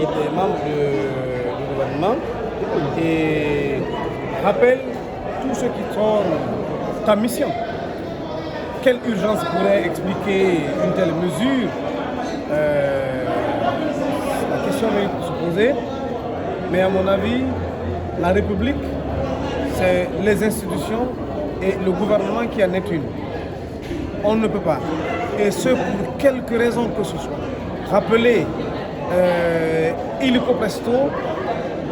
des membres du gouvernement et rappelle tous ceux qui sont ta mission. Quelle urgence pourrait expliquer une telle mesure? La question mérite de se poser, mais à mon avis, la République, c'est les institutions et le gouvernement qui en est une. On ne peut pas, et ce pour quelque raison que ce soit, rappeler illico presto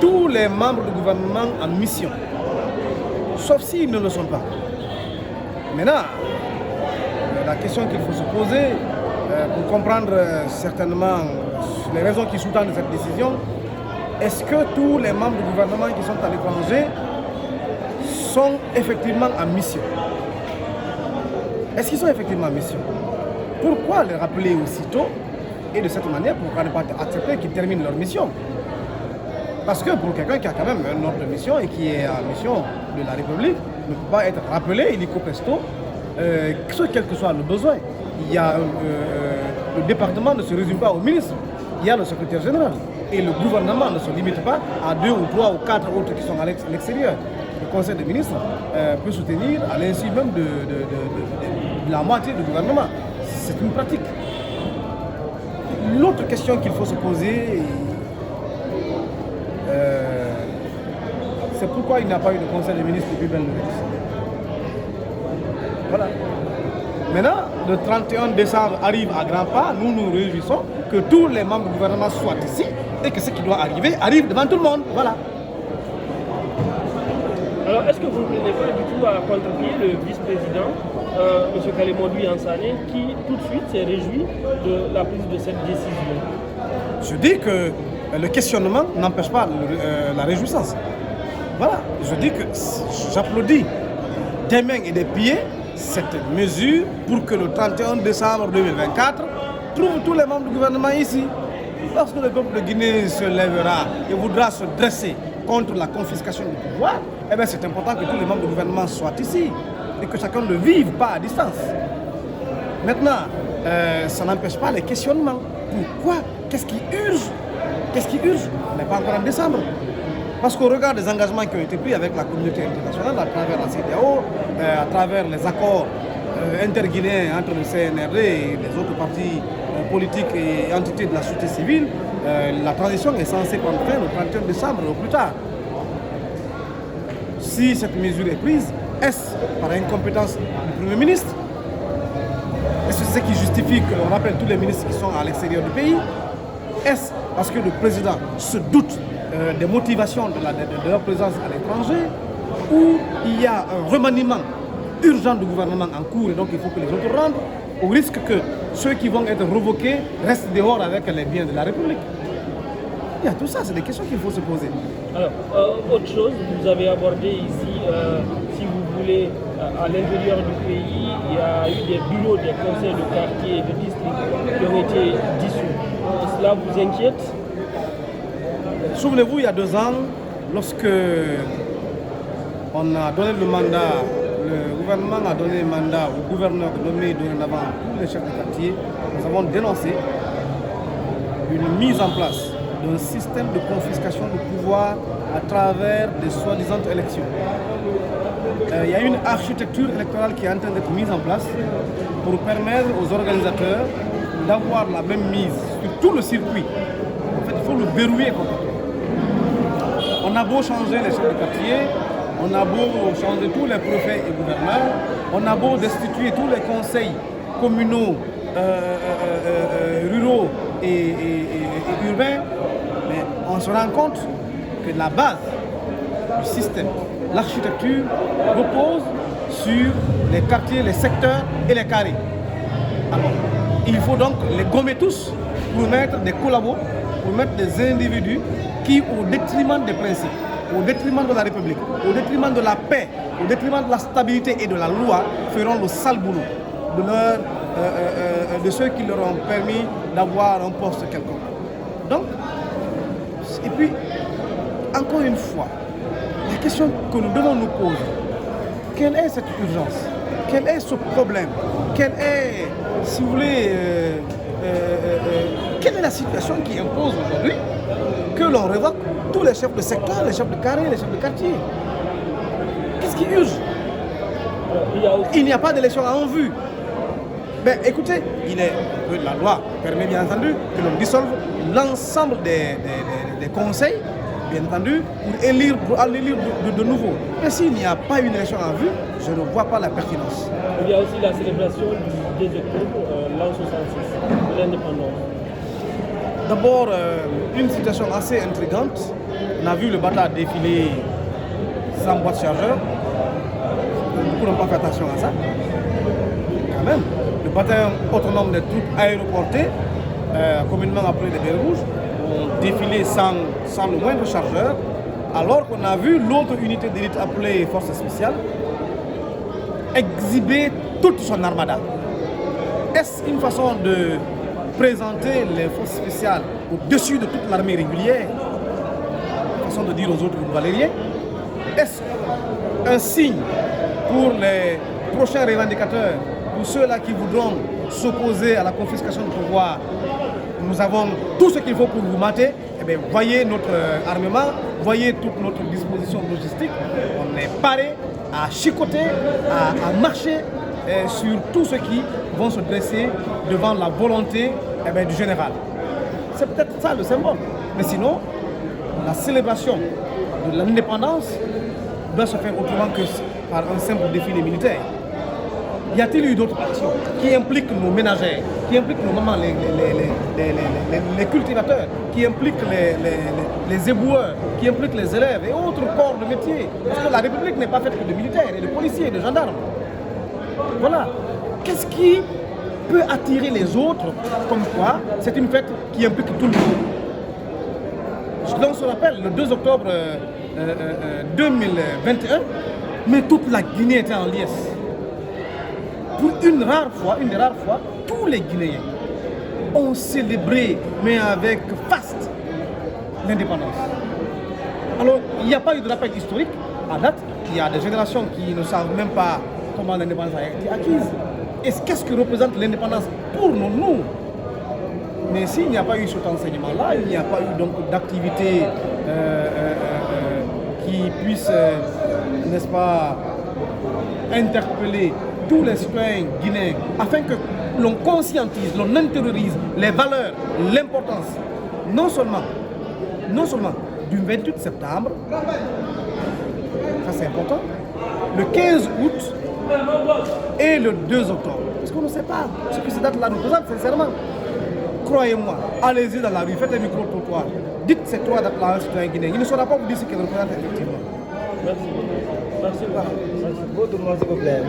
tous les membres du gouvernement en mission, sauf s'ils ne le sont pas. Maintenant, la question qu'il faut se poser pour comprendre certainement les raisons qui sous-tendent cette décision, est-ce que tous les membres du gouvernement qui sont à l'étranger sont effectivement en mission? Est-ce qu'ils sont effectivement en mission? Pourquoi les rappeler aussitôt et de cette manière? Pourquoi ne pas accepter qu'ils terminent leur mission? Parce que pour quelqu'un qui a quand même un ordre de mission et qui est en mission de la République, ne peut pas être rappelé illico presto, quel que soit le besoin. Il y a, le département ne se résume pas au ministre, il y a le secrétaire général. Et le gouvernement ne se limite pas à 2 ou 3 ou 4 autres qui sont à l'extérieur. Le conseil des ministres peut soutenir à l'insu même de la moitié du gouvernement. C'est une pratique. L'autre question qu'il faut se poser, c'est pourquoi il n'y a pas eu de conseil des ministres depuis belle lurette. Voilà. Maintenant, le 31 décembre arrive à grands pas, nous nous réjouissons que tous les membres du gouvernement soient ici et que ce qui doit arriver arrive devant tout le monde. Voilà. Alors, est-ce que vous ne venez pas du tout à contre-pied le vice-président, M. Kalemondou Yansane, qui tout de suite s'est réjoui de la prise de cette décision? Je dis que le questionnement n'empêche pas la réjouissance. Voilà, je dis que j'applaudis des mains et des pieds cette mesure pour que le 31 décembre 2024 trouve tous les membres du gouvernement ici. Lorsque le peuple de Guinée se lèvera et voudra se dresser contre la confiscation du pouvoir, eh bien c'est important que tous les membres du gouvernement soient ici et que chacun ne vive pas à distance. Maintenant, ça n'empêche pas les questionnements. Pourquoi? Qu'est-ce qui urge? Qu'est-ce qui urge? On n'est pas encore en décembre. Parce qu'au regard des engagements qui ont été pris avec la communauté internationale, à travers la CEDEAO, à travers les accords interguinéens entre le CNRD et les autres partis politiques et entités de la société civile, la transition est censée prendre fin le 31 décembre au plus tard. Si cette mesure est prise, est-ce par incompétence du Premier ministre? Est-ce que c'est ce qui justifie qu'on rappelle tous les ministres qui sont à l'extérieur du pays? Est-ce parce que le président se doute des motivations de leur présence à l'étranger, ou il y a un remaniement urgent du gouvernement en cours et donc il faut que les autres rentrent, au risque que ceux qui vont être revoqués restent dehors avec les biens de la République? Il y a tout ça, c'est des questions qu'il faut se poser. Alors, autre chose, vous avez abordé ici, si vous voulez, à l'intérieur du pays, il y a eu des bureaux des conseils de quartier et de district qui ont été dissous. Cela vous inquiète? Souvenez-vous, il y a 2 ans, lorsque on a donné le mandat, le gouvernement a donné le mandat au gouverneur de nommer dorénavant tous les chefs de quartier, nous avons dénoncé une mise en place d'un système de confiscation du pouvoir à travers des soi-disant élections. Il y a une architecture électorale qui est en train d'être mise en place pour permettre aux organisateurs d'avoir la même mise sur tout le circuit. En fait, il faut le verrouiller complètement. On a beau changer les chefs de quartier, on a beau changer tous les préfets et gouverneurs, on a beau destituer tous les conseils communaux, ruraux et urbains, mais on se rend compte que la base du système, l'architecture, repose sur les quartiers, les secteurs et les carrés. Alors, il faut donc les gommer tous pour mettre des collabos, pour mettre des individus qui, au détriment des principes, au détriment de la République, au détriment de la paix, au détriment de la stabilité et de la loi, feront le sale boulot de ceux qui leur ont permis d'avoir un poste quelconque. Donc, et puis, encore une fois, la question que nous devons nous poser, quelle est cette urgence? Quel est ce problème? Quelle est, si vous voulez, quelle est la situation qui impose aujourd'hui révoque tous les chefs de secteur, les chefs de carré, les chefs de quartier. Qu'est-ce qui urge? Il n'y a pas d'élection en vue. Mais écoutez, la loi permet bien entendu que l'on dissolve l'ensemble des conseils, bien entendu, pour aller lire de nouveau. Mais s'il n'y a pas une élection en vue, je ne vois pas la pertinence. Il y a aussi la célébration du 2 octobre, l'an 66, de l'indépendance. D'abord, une situation assez intrigante. On a vu le Bata défiler sans boîte chargeur. Beaucoup n'ont pas fait attention à ça. Quand même, le bataillon autonome des troupes aéroportées, communément appelé des Bérets Rouges, ont défilé sans le moindre chargeur, alors qu'on a vu l'autre unité d'élite appelée Force spéciale exhiber toute son armada. Est-ce une façon de présenter les forces spéciales au-dessus de toute l'armée régulière? Une façon de dire aux autres valériens? Est-ce un signe pour les prochains revendicateurs, pour ceux-là qui voudront s'opposer à la confiscation du pouvoir? Nous avons tout ce qu'il faut pour vous mater. Eh bien, voyez notre armement, voyez toute notre disposition logistique. On est paré à chicoter, à marcher sur tous ceux qui vont se dresser devant la volonté du général. C'est peut-être ça le symbole. Mais sinon, la célébration de l'indépendance doit se faire autrement que par un simple défilé militaire. Y a-t-il eu d'autres actions qui impliquent nos ménagères, qui impliquent nos mamans, les cultivateurs, qui impliquent les éboueurs, qui impliquent les élèves et autres corps de métier? Parce que la République n'est pas faite que de militaires et de policiers et de gendarmes. Voilà. Qu'est-ce qui peut attirer les autres comme quoi c'est une fête qui implique tout le monde? On se rappelle, le 2 octobre 2021, mais toute la Guinée était en liesse. Pour une des rares fois, tous les Guinéens ont célébré, mais avec faste, l'indépendance. Alors, il n'y a pas eu de rappel historique. À date, il y a des générations qui ne savent même pas comment l'indépendance a été acquise. Et qu'est-ce que représente l'indépendance pour nous? Mais s'il n'y a pas eu cet enseignement-là, il n'y a pas eu donc d'activité qui puisse, n'est-ce pas, interpeller tous les citoyens guinéens afin que l'on conscientise, l'on intériorise les valeurs, l'importance, non seulement du 28 septembre, ça c'est important, le 15 août et le 2 octobre. Parce qu'on ne sait pas ce que ces dates-là nous présentent, sincèrement. Croyez-moi, allez-y dans la rue, faites un micro-trottoir. Dites ces trois dates-là à un citoyen guinéen. Il ne saura pas vous dire ce qu'elles représentent effectivement. Merci. Merci. Votre nom, s'il vous plaît.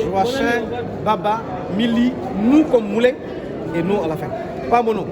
Joachim, Baba, Mili, nous comme Moulin et nous à la fin. Pas mon nom.